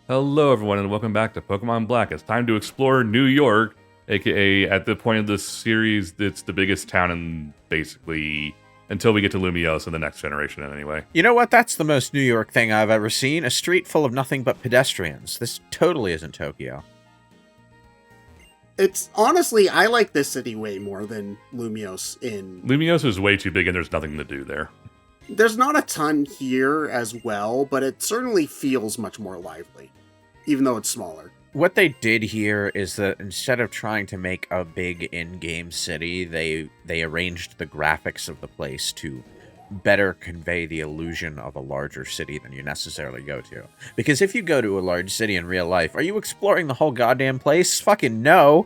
Hello, everyone, and welcome back to Pokemon Black. It's time to explore New York, aka at the point of this series, it's the biggest town in basically until we get to Lumiose in the next generation, anyway. You know what? That's the most New York thing I've ever seen. A street full of nothing but pedestrians. This totally isn't Tokyo. It's honestly, I like this city way more than Lumiose in... Lumiose is way too big and there's nothing to do there. There's not a ton here as well, but it certainly feels much more lively, even though it's smaller. What they did here is that instead of trying to make a big in-game city, they arranged the graphics of the place to better convey the illusion of a larger city than you necessarily go to. Because if you go to a large city in real life, are you exploring the whole goddamn place? Fucking no.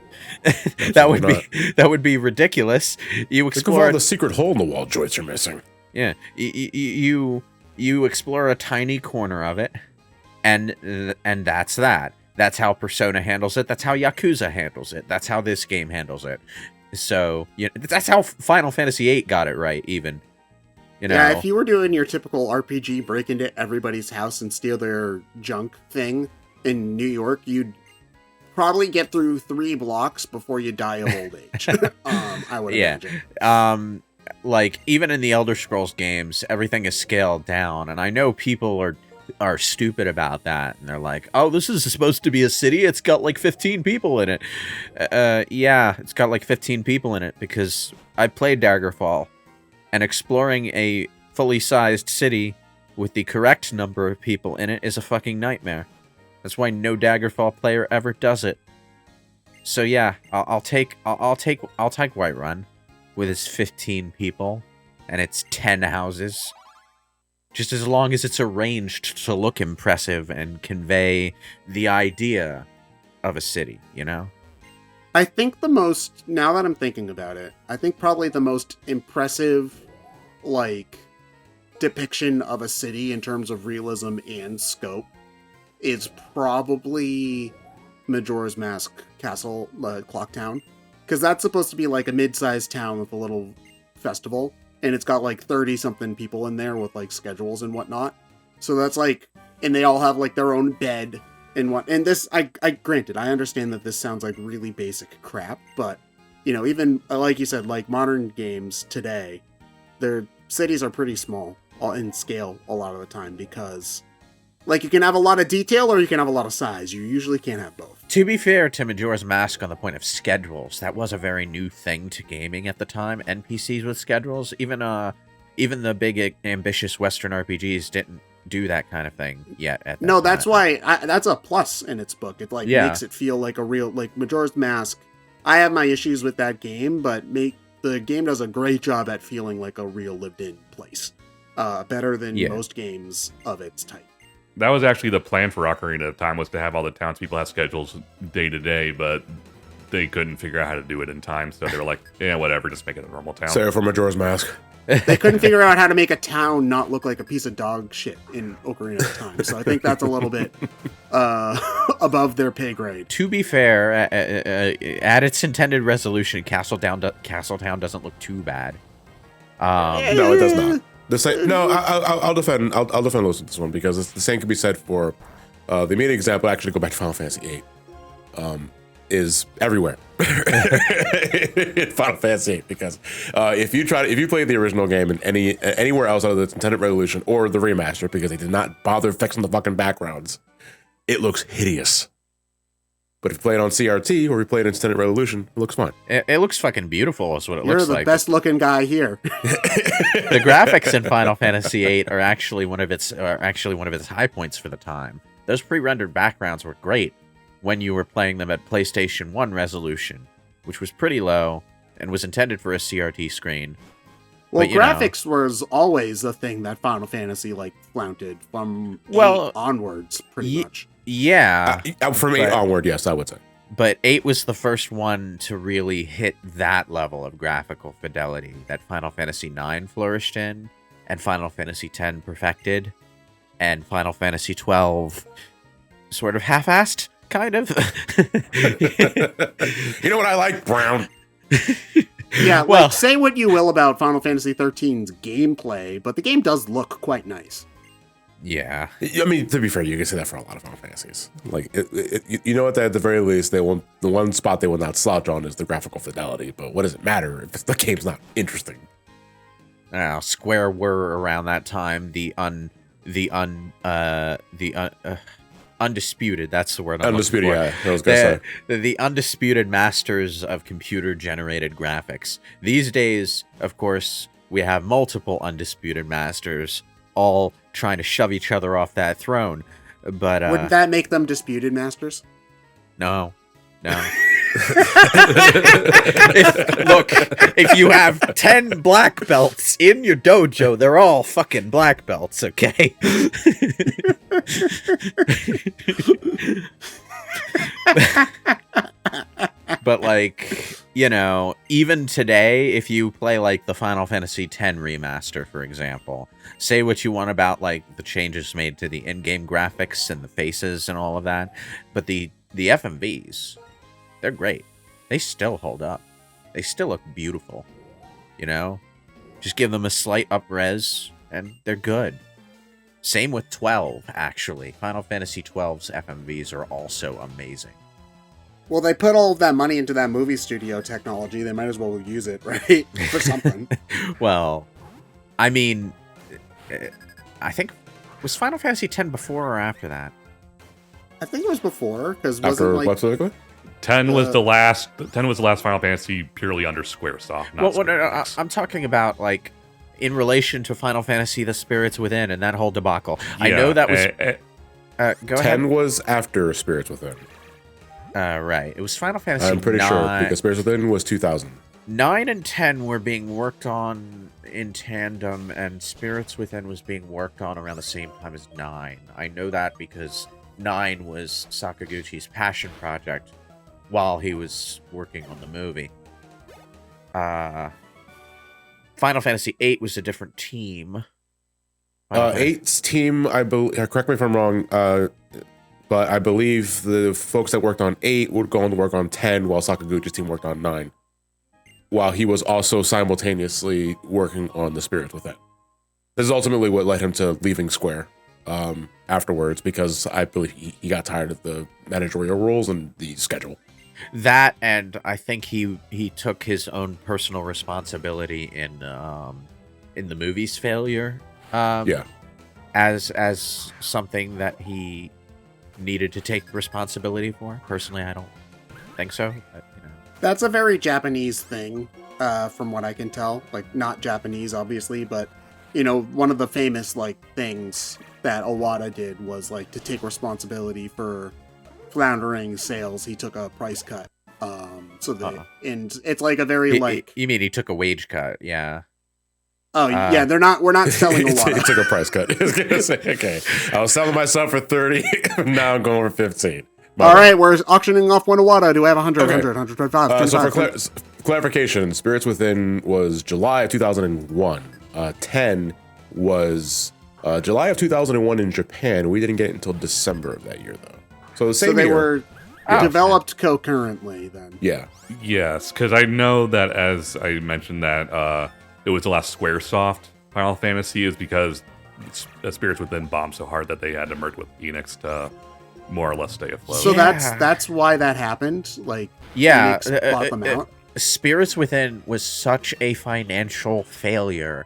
that would be ridiculous. You explore Think of all the secret hole in the wall joints you're missing. Yeah, you explore a tiny corner of it, and that's that. That's how Persona handles it. That's how Yakuza handles it. That's how this game handles it. So that's how Final Fantasy VIII got it right, even. You know? Yeah, if you were doing your typical RPG, break into everybody's house and steal their junk thing in New York, you'd probably get through 3 blocks before you die of old age. I would imagine. Like, even in the Elder Scrolls games, everything is scaled down, and I know people are stupid about that, and they're like, oh, this is supposed to be a city, it's got like 15 people in it. Yeah, it's got like 15 people in it, because I played Daggerfall, and exploring a fully sized city with the correct number of people in it is a fucking nightmare. That's why no Daggerfall player ever does it. So yeah, I'll take Whiterun with its 15 people and its 10 houses. Just as long as it's arranged to look impressive and convey the idea of a city, you know? I think now that I'm thinking about it, I think probably the most impressive, depiction of a city in terms of realism and scope is probably Majora's Mask Castle, Clock Town. Because that's supposed to be like a mid-sized town with a little festival, and it's got 30-something people in there with schedules and whatnot. So that's and they all have their own bed and what. And this, I granted, I understand that this sounds like really basic crap, but even like you said, modern games today, their cities are pretty small in scale a lot of the time because. You can have a lot of detail or you can have a lot of size. You usually can't have both. To be fair to Majora's Mask on the point of schedules, that was a very new thing to gaming at the time. NPCs with schedules, even the big ambitious Western RPGs didn't do that kind of thing yet. No, that's why that's a plus in its book. It makes it feel like a real Majora's Mask. I have my issues with that game, but the game does a great job at feeling like a real lived-in place. Better than most games of its type. That was actually the plan for Ocarina of Time, was to have all the townspeople have schedules day to day, but they couldn't figure out how to do it in time, so they were like, yeah, whatever, just make it a normal town. Sorry for Majora's Mask. They couldn't figure out how to make a town not look like a piece of dog shit in Ocarina of Time, so I think that's a little bit above their pay grade. To be fair, at its intended resolution, Castletown doesn't look too bad. No, it does not. I'll defend Lewis with this one because the same can be said for the immediate example. Actually, go back to Final Fantasy VIII. Is everywhere in Final Fantasy VIII because if you play the original game in anywhere else other than its intended resolution or the remaster because they did not bother fixing the fucking backgrounds, it looks hideous. But if you play it on CRT or you play it in intended resolution, it looks fine. It looks fucking beautiful is what it You're looks like. You're the best looking guy here. The graphics in Final Fantasy VIII are actually one of its high points for the time. Those pre-rendered backgrounds were great when you were playing them at PlayStation 1 resolution, which was pretty low and was intended for a CRT screen. Well, graphics was always a thing that Final Fantasy flaunted from 8 onwards, pretty much. Yeah. From 8 onward, yes, I would say. But 8 was the first one to really hit that level of graphical fidelity that Final Fantasy 9 flourished in, and Final Fantasy 10 perfected, and Final Fantasy 12 sort of half-assed, kind of. You know what I like? Brown. Yeah, say what you will about Final Fantasy 13's gameplay, but the game does look quite nice. Yeah. I mean, to be fair, you can say that for a lot of Final Fantasies. Like, you know what? At the very least, they won't. The one spot they will not slouch on is the graphical fidelity. But what does it matter if the game's not interesting? Square were around that time undisputed. That's the word. Undisputed. Yeah, I was gonna say the undisputed masters of computer-generated graphics. These days, of course, we have multiple undisputed masters, all trying to shove each other off that throne. But wouldn't that make them disputed masters? No. If you have 10 black belts in your dojo, they're all fucking black belts, okay? But, like, you know, even today, if you play, like, the Final Fantasy X remaster, for example, say what you want about, like, the changes made to the in-game graphics and the faces and all of that, but the FMVs, they're great. They still hold up. They still look beautiful, you know? Just give them a slight up-res, and they're good. Same with 12, actually. Final Fantasy XII's FMVs are also amazing. Well, they put all of that money into that movie studio technology. They might as well use it, right? For something. Well, I mean, I think, was Final Fantasy X before or after that? I think it was before, because after wasn't like... what specifically? 10 was the last Final Fantasy purely under Squaresoft. Not Well, I'm talking about, like, in relation to Final Fantasy The Spirits Within and that whole debacle. I know that was... go 10 ahead. was after Spirits Within. Right. It was Final Fantasy I'm pretty 9. sure, because Spirits Within was 2000. 9 and 10 were being worked on in tandem, and Spirits Within was being worked on around the same time as 9. I know that because 9 was Sakaguchi's passion project while he was working on the movie. Final Fantasy 8 was a different team. 8's team, I believe, correct me if I'm wrong, but I believe the folks that worked on 8 would go on to work on 10 while Sakaguchi's team worked on 9. While he was also simultaneously working on the Spirits Within. This is ultimately what led him to leaving Square afterwards, because I believe he got tired of the managerial roles and the schedule. That, and I think he took his own personal responsibility in the movie's failure. As something that he needed to take responsibility for. Personally, I don't think so. But, you know. That's a very Japanese thing, from what I can tell. Like, not Japanese, obviously, but, you know, one of the famous, like, things that Owada did was, like, to take responsibility for floundering sales. He took a price cut. And it's like a very, like... You mean he took a wage cut, yeah. Oh, yeah, we're not selling Owada. He took a price cut. I was going to say, okay, I was selling myself for 30, now I'm going for 15. All right, we're auctioning off one Owada. Do I have 100, Okay. 100, 125, So 25? for clarification, Spirits Within was July of 2001. 10 was July of 2001 in Japan. We didn't get it until December of that year, though. So the same So they year. were developed concurrently, then. Yeah. Yes, because I know that, as I mentioned, that it was the last Squaresoft Final Fantasy is because Spirits Within bombed so hard that they had to merge with Enix to more or less stay afloat. So Yeah. that's why that happened. Like, Yeah, Enix bought them out. Spirits Within was such a financial failure,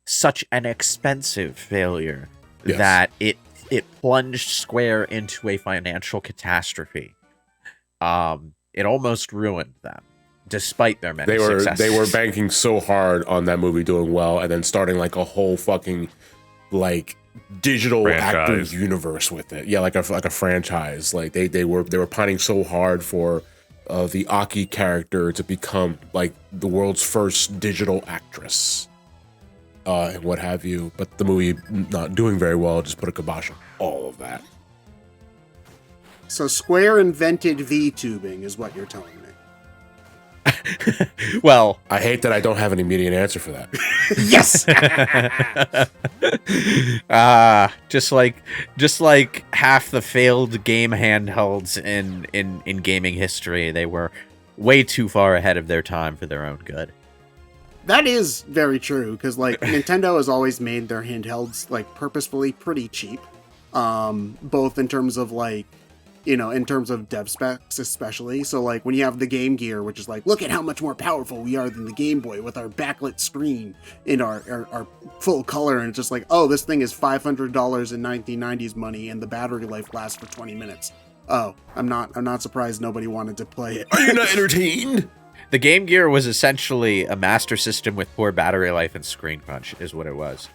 such an expensive failure, Yes. that it plunged Square into a financial catastrophe. It almost ruined them, despite their many successes. They were banking so hard on that movie doing well, and then starting like a whole fucking like digital Franchise. active universe with it. Yeah, like a franchise. Like they were pining so hard for the Aki character to become like the world's first digital actress, and what have you. But the movie not doing very well just put a kibosh on all of that. So Square invented VTubing, is what you're telling me. Well, I hate that I don't have an immediate answer for that. Yes. just like half the failed game handhelds in gaming history, they were way too far ahead of their time for their own good. That is very true, because like Nintendo has always made their handhelds like purposefully pretty cheap, both in terms of like, in terms of dev specs especially. So like when you have the Game Gear, which is like, look at how much more powerful we are than the Game Boy with our backlit screen in our full color, and it's just like, oh, this thing is $500 in 1990s money, and the battery life lasts for 20 minutes. Oh, I'm not surprised nobody wanted to play it. Are you not entertained? The Game Gear was essentially a Master System with poor battery life and screen crunch, is what it was.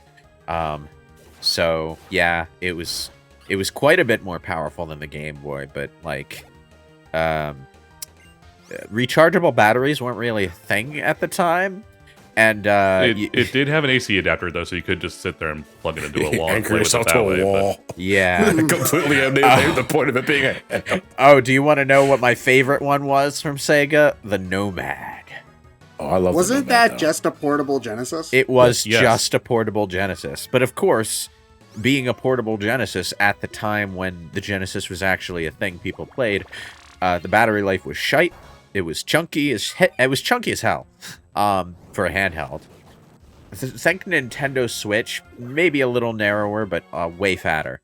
So yeah, it was quite a bit more powerful than the Game Boy, but like, rechargeable batteries weren't really a thing at the time, and it did have an AC adapter though, so you could just sit there and plug it into a wall and Anchor play with it yourself that to a way. wall. yeah. Completely eliminated the point of it being a... Oh, do you want to know what my favorite one was from Sega? The Nomad. Oh, I love Wasn't the Nomad, that though. just a portable Genesis? It was Yes. just a portable Genesis. But of course, being a portable Genesis at the time when the Genesis was actually a thing people played, the battery life was shite. It was chunky as hell for a handheld. Think Nintendo Switch, maybe a little narrower, but way fatter.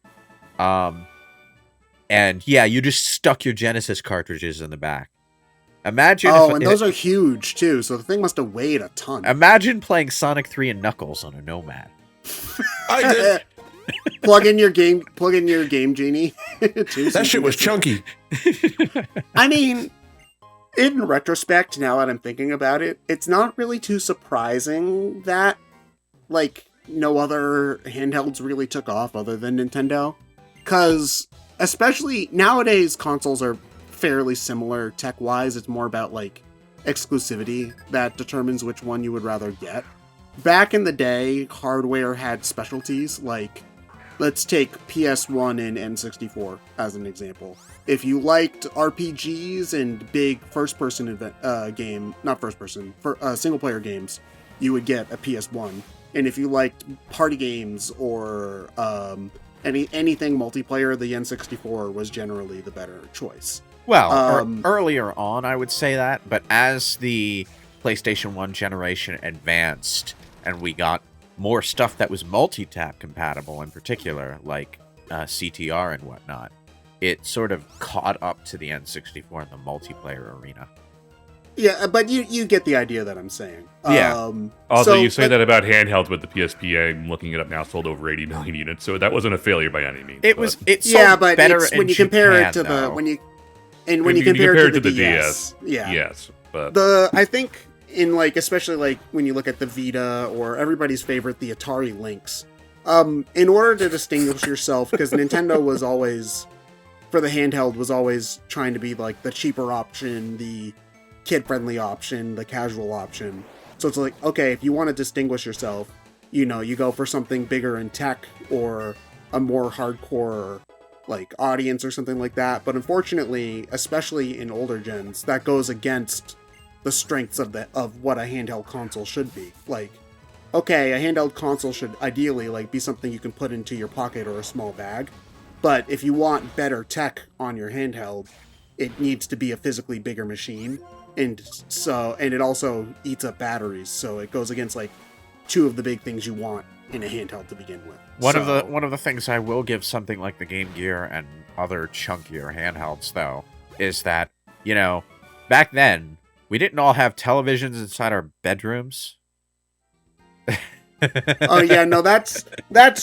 And yeah, you just stuck your Genesis cartridges in the back. Imagine. Those are huge too, so the thing must have weighed a ton. Imagine playing Sonic 3 and Knuckles on a Nomad. I did. Plug in your game genie. That shit was chunky. I mean, in retrospect, now that I'm thinking about it, it's not really too surprising that, like, no other handhelds really took off other than Nintendo. Because, especially nowadays, consoles are fairly similar tech-wise. It's more about, like, exclusivity that determines which one you would rather get. Back in the day, hardware had specialties, like, let's take PS1 and N64 as an example. If you liked RPGs and big first-person single-player games, you would get a PS1. And if you liked party games or anything multiplayer, the N64 was generally the better choice. Well, earlier on, I would say that, but as the PlayStation 1 generation advanced and we got more stuff that was multi-tap compatible in particular, like CTR and whatnot, it sort of caught up to the N64 in the multiplayer arena. Yeah, but you get the idea that I'm saying. Yeah. Although you say that about handhelds, with the PSP, I'm looking it up now, sold over 80 million units, so that wasn't a failure by any means. It sold but better it's, in when you compare it to Japan, the though. when you compare it to the DS, yeah, yes, but I think in like, especially like when you look at the Vita or everybody's favorite, the Atari Lynx, in order to distinguish yourself, because Nintendo was always, for the handheld, was always trying to be like the cheaper option, the kid-friendly option, the casual option. So it's like, okay, if you want to distinguish yourself, you go for something bigger in tech or a more hardcore like audience or something like that. But unfortunately, especially in older gens, that goes against the strengths of what a handheld console should be. Like, okay, a handheld console should ideally like be something you can put into your pocket or a small bag. But if you want better tech on your handheld, it needs to be a physically bigger machine. And it also eats up batteries, so it goes against like two of the big things you want in a handheld to begin with. One of the things I will give something like the Game Gear and other chunkier handhelds, though, is that, back then, we didn't all have televisions inside our bedrooms. Oh yeah, no, that's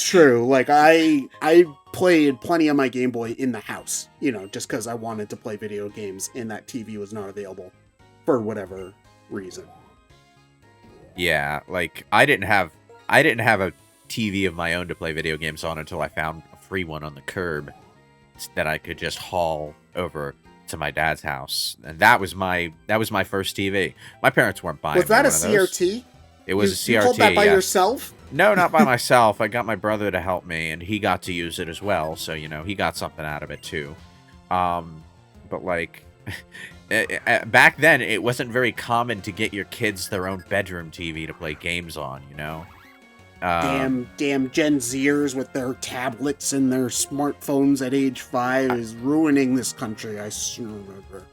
true. Like I played plenty of my Game Boy in the house, just because I wanted to play video games and that TV was not available for whatever reason. Yeah, like I didn't have a TV of my own to play video games on until I found a free one on the curb that I could just haul over to my dad's house, and that was my first TV. My parents weren't buying. Was that a one of those. CRT? It was a CRT. You pulled that by yeah. yourself? No, not by myself. I got my brother to help me, and he got to use it as well. So he got something out of it too. But like. Back then, it wasn't very common to get your kids their own bedroom TV to play games on, Damn Gen Zers with their tablets and their smartphones at age 5 is ruining this country, I swear.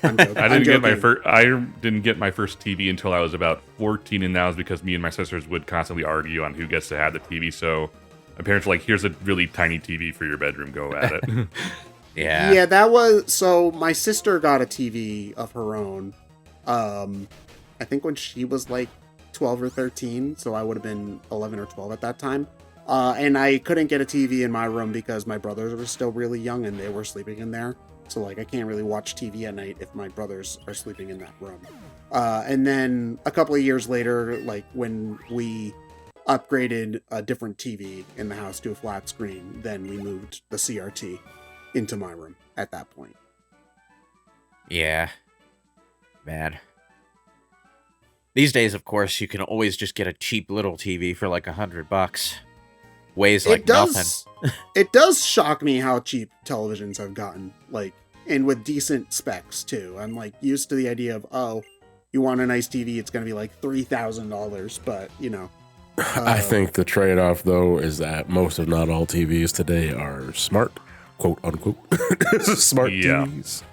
I'm joking. I didn't get my first TV until I was about 14, and that was because me and my sisters would constantly argue on who gets to have the TV. So my parents were like, "Here's a really tiny TV for your bedroom. Go at it." Yeah. Yeah, that was so. My sister got a TV of her own. I think when she was like 12 or 13, so I would have been 11 or 12 at that time. And I couldn't get a TV in my room because my brothers were still really young and they were sleeping in there. So like I can't really watch TV at night if my brothers are sleeping in that room. And then a couple of years later, like when we upgraded a different TV in the house to a flat screen, then we moved the CRT into my room at that point. Yeah. Man. These days, of course, you can always just get a cheap little TV for like $100. Weighs like nothing. It does shock me how cheap televisions have gotten, like, and with decent specs too. I'm like used to the idea of, oh, you want a nice TV, it's going to be like $3,000, but you know. I think the trade-off though is that most, if not all, TVs today are smart, quote unquote, smart TVs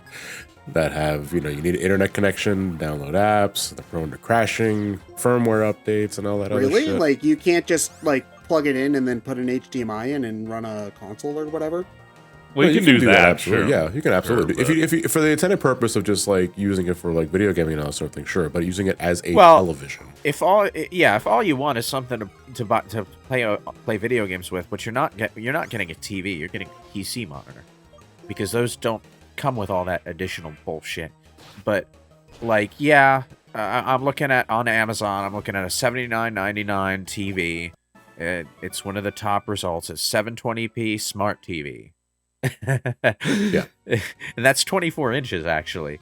that have, you need an internet connection, download apps, they're prone to crashing, firmware updates, and all that other shit. Really? Like you can't just like plug it in and then put an HDMI in and run a console or whatever? Well, you can do that. Absolutely. Sure. Yeah, you can absolutely. Sure, if you for the intended purpose of just like using it for like video gaming and all that sort of thing, sure. But using it as a television. If all you want is something to play video games with, but you're not getting a TV, you're getting a PC monitor, because those don't come with all that additional bullshit. But like, I'm looking at on Amazon. I'm looking at a $79.99 TV. It's one of the top results. It's 720p smart TV. Yeah, and that's 24 inches actually.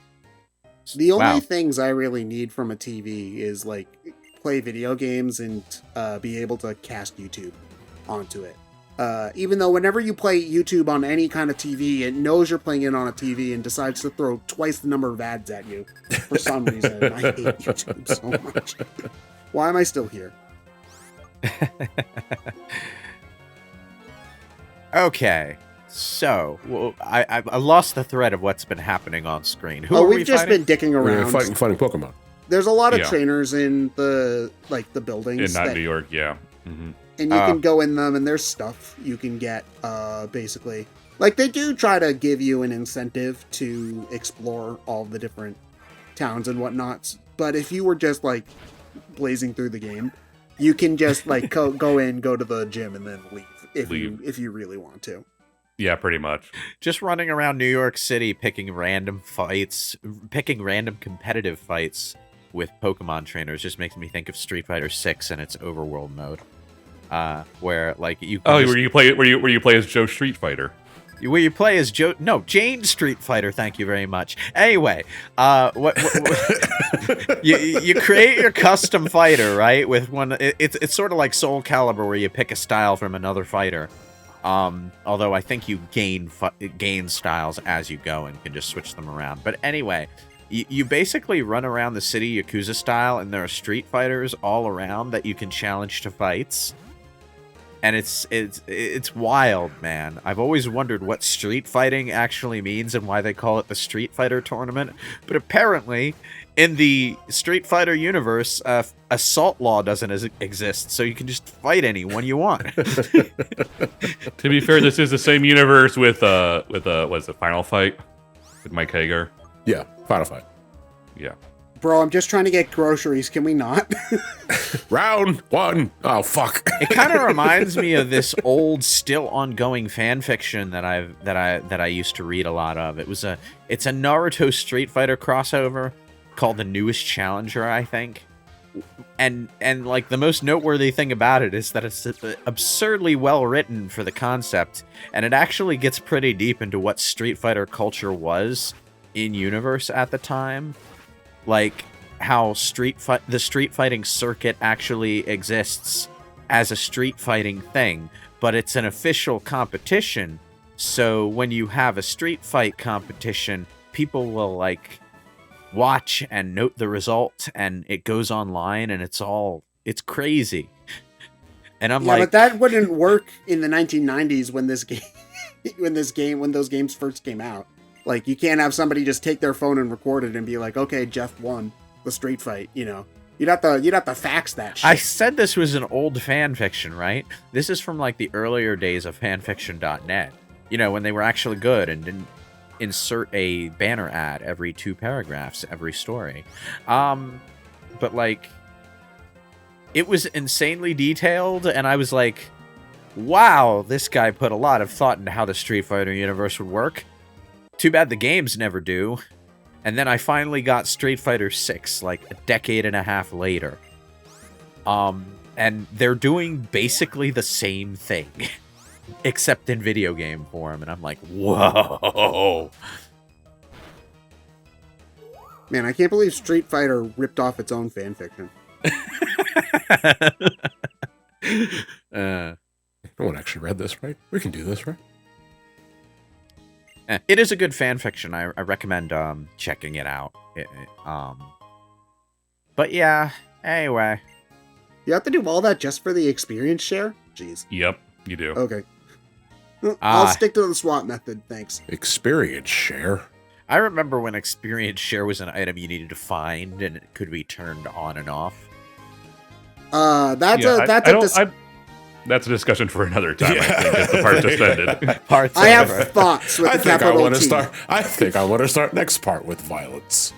The only things I really need from a TV is like play video games and be able to cast YouTube onto it. Even though whenever you play YouTube on any kind of TV, it knows you're playing it on a TV and decides to throw twice the number of ads at you for some reason. I hate YouTube so much. Why am I still here? Okay. So, I lost the thread of what's been happening on screen. We've just been dicking around. We're fighting Pokemon. There's a lot of trainers in the buildings. In New York, yeah. Mm-hmm. And you can go in them, and there's stuff you can get, basically. Like, they do try to give you an incentive to explore all the different towns and whatnots. But if you were just, like, blazing through the game, you can just, like, go in, go to the gym, and then leave if you really want to. Yeah, pretty much. Just running around New York City picking random competitive fights with Pokemon trainers just makes me think of Street Fighter 6 and its overworld mode. Where like you where you play as Joe Street Fighter. Where you play as Jane Street Fighter, thank you very much. Anyway, you create your custom fighter, right? With one, it's sort of like Soul Calibur, where you pick a style from another fighter. Although I think you gain styles as you go and can just switch them around. But anyway, you basically run around the city Yakuza style, and there are Street Fighters all around that you can challenge to fights. And it's wild, man. I've always wondered what street fighting actually means and why they call it the Street Fighter tournament. But apparently, in the Street Fighter universe, assault law doesn't exist, so you can just fight anyone you want. To be fair, this is the same universe with what's the Final Fight with Mike Hager? Yeah, Final Fight. Yeah. Bro, I'm just trying to get groceries. Can we not? Round one. Oh fuck! It kind of reminds me of this old, still ongoing fan fiction that I used to read a lot of. It's a Naruto Street Fighter crossover called The Newest Challenger, I think. And like the most noteworthy thing about it is that it's absurdly well written for the concept, and it actually gets pretty deep into what Street Fighter culture was in universe at the time. Like how the street fighting circuit actually exists as a street fighting thing, but it's an official competition. So when you have a street fight competition, people will like watch and note the result, and it goes online, and it's crazy. And I'm like, but that wouldn't work in the 1990s when those games first came out. Like, you can't have somebody just take their phone and record it and be like, okay, Jeff won the street fight, you know. You'd have to fax that shit. I said this was an old fan fiction, right? This is from like the earlier days of fanfiction.net. You know, when they were actually good and didn't insert a banner ad every 2 paragraphs, every story. But like, it was insanely detailed, and I was like, wow, this guy put a lot of thought into how the Street Fighter universe would work. Too bad the games never do. And then I finally got Street Fighter 6 like a decade and a half later. And they're doing basically the same thing, except in video game form. And I'm like, whoa. Man, I can't believe Street Fighter ripped off its own fanfiction. No one actually read this, right? We can do this, right? It is a good fan fiction. I recommend checking it out. But yeah, anyway. You have to do all that just for the experience share? Jeez. Yep, you do. Okay. I'll stick to the SWAT method, thanks. Experience share. I remember when experience share was an item you needed to find and it could be turned on and off. That's a discussion for another time. I think it's the part just ended. I have thoughts with the capital T. I think I want to start next part with violence.